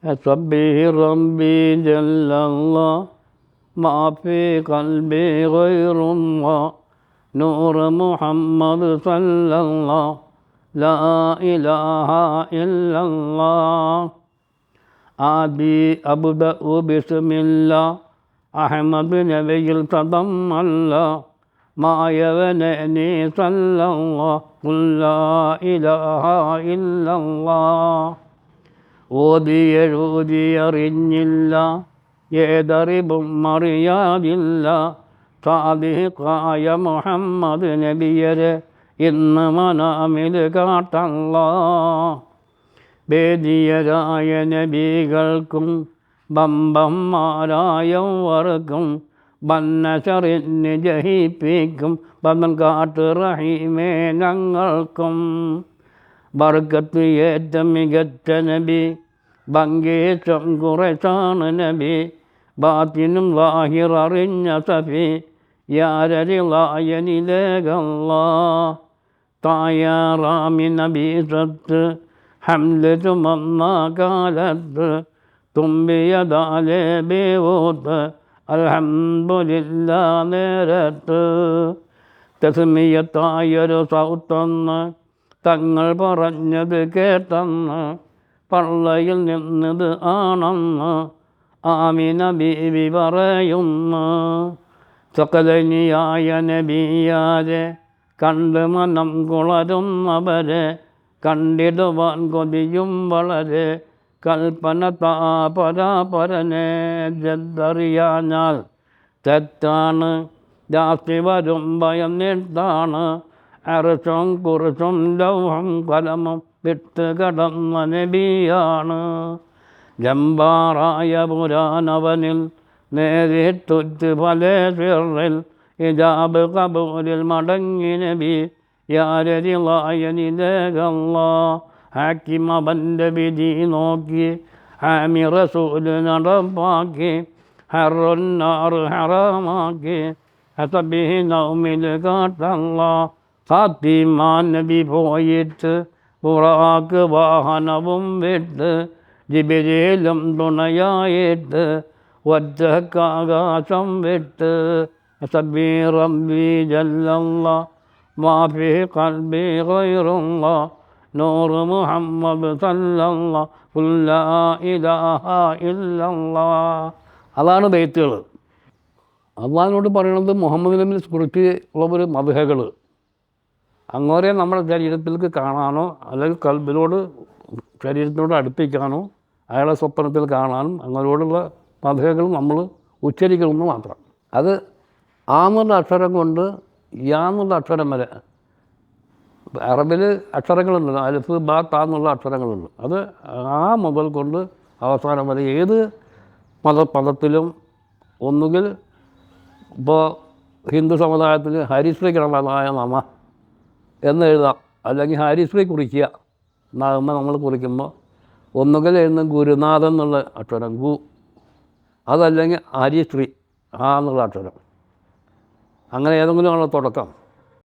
سبح ربي جل الله ما في قلبي غير الله نور محمد صلى الله لا إله إلا الله أبي أبدأ بسم الله أحمد نبي القدم الله ما يبنني صلى الله قل لا إله إلا الله ഓതിയെഴുതിയറിഞ്ഞില്ല ഏതറിവും അറിയാതില്ല സാദിഖായ മുഹമ്മദ് നബിയരെ ഇന്ന് മനാമിൽ കാട്ടല്ല വേദിയരായ നബികൾക്കും ബമ്പന്മാരായവർക്കും ബന്നശറിന് ജഹിപ്പിക്കും ബമ്പൻ കാട്ട് റഹീമേ ഞങ്ങൾക്കും ബർക്കത്ത് ഏറ്റ മികച്ച നബി ഭംഗേശം കുറച്ചാണ് നബി ബാത്തിനും വാഹിർ അറിഞ്ഞ സഫി യാരരിലായനിലേകല്ല തായാറാമി നബി സത്ത് ഹംല് ചുമന്ന കാലത്ത് തുമ്പിയതാലേ ബേവോത്ത് അൽഹംദുലില്ലാ നേരത്ത് തസ്മിയത്തായൊരു സൗത്തൊന്ന് തങ്ങൾ പറഞ്ഞത് കേട്ടെന്ന് പള്ളയിൽ നിന്നത് ആണെന്ന് ആമിന ബീവി പറയുന്നു സകലനിയായ നബിയാരെ കണ്ട് മനം കുളരുന്നവരെ കണ്ടിടുവാൻ കൊതിയും വളരെ കൽപ്പന താപരാപരനെ ജദ്ദറിയാഞ്ഞാൽ തെറ്റാണ് ജാസ്തി വരും ഭയം നീട്ടാണ് അർശും കുർശും ലൗഹം കലമും വിട്ട് കടന്ന നബിയാണ് ജമ്പാറായ പുരാനവനിൽ നേരിട്ടുറ്റ് പല സിറിൽ ഇജാബ് കബൂലിൽ മടങ്ങി നബി യാരരിലായനിലേകല്ല ഹാക്കിം അവൻ്റെ വിധി നോക്കി ഹാമി റസൂല് നടപ്പാക്കി ഹറുന്നാർ ഹറാമാക്കി ഹസബിഹി നൗമിൽ കാട്ടല്ല ഫാത്തിമാൻ നബി പോയിട്ട് ബുറാക്ക് വാഹനവും വിട്ട് ജിബ്രീലും തുണയായിട്ട് ഒറ്റക്കാകാശം വിട്ട് സബ്ബി റബ്ബി ജല്ലല്ലാ മാഫി ഖൽബി ഗൈറുല്ലാ നൂർ മുഹമ്മദ് സല്ലല്ലാ ഖുൽ ലാ ഇലാഹ ഇല്ലല്ലാ. അതാണ് ബൈത്തുകൾ. അള്ളാഹിനോട് പറയണത് മുഹമ്മദ് നബിയെ കുറിച്ച് ഉള്ളൊരു മദ്ഹകൾ അങ്ങനെ നമ്മുടെ ശരീരത്തിലേക്ക് കാണാനോ അല്ലെങ്കിൽ കൽബിനോട് ശരീരത്തിനോട് അടുപ്പിക്കാനോ അയാളെ സ്വപ്നത്തിൽ കാണാനും അങ്ങനോടുള്ള മദ്ഹകൾ നമ്മൾ ഉച്ചരിക്കണമെന്ന് മാത്രം. അത് ആന്നുള്ള അക്ഷരം കൊണ്ട് യാന്നുള്ള അക്ഷരം വരെ അറബിൽ അക്ഷരങ്ങളുണ്ട്, അലിഫ് ബാ താ എന്നുള്ള അക്ഷരങ്ങളുണ്ട്. അത് ആ മുതൽ കൊണ്ട് അവസാനം വരെ ഏത് പദത്തിലും ഒന്നുകിൽ ഇപ്പോൾ ഹിന്ദു സമുദായത്തിൽ ഹരിശ്രീകരണമായ നമ എന്ന് എഴുതാം, അല്ലെങ്കിൽ ഹരിശ്രീ കുറിക്കുക. നാകുമ്പോൾ നമ്മൾ കുറിക്കുമ്പോൾ ഒന്നുകിൽ എഴുതുന്ന ഗുരുനാഥൻ എന്നുള്ള അക്ഷരം ഗു, അതല്ലെങ്കിൽ ഹരിശ്രീ ആ എന്നുള്ള അക്ഷരം, അങ്ങനെ ഏതെങ്കിലും ആണ് തുടക്കം.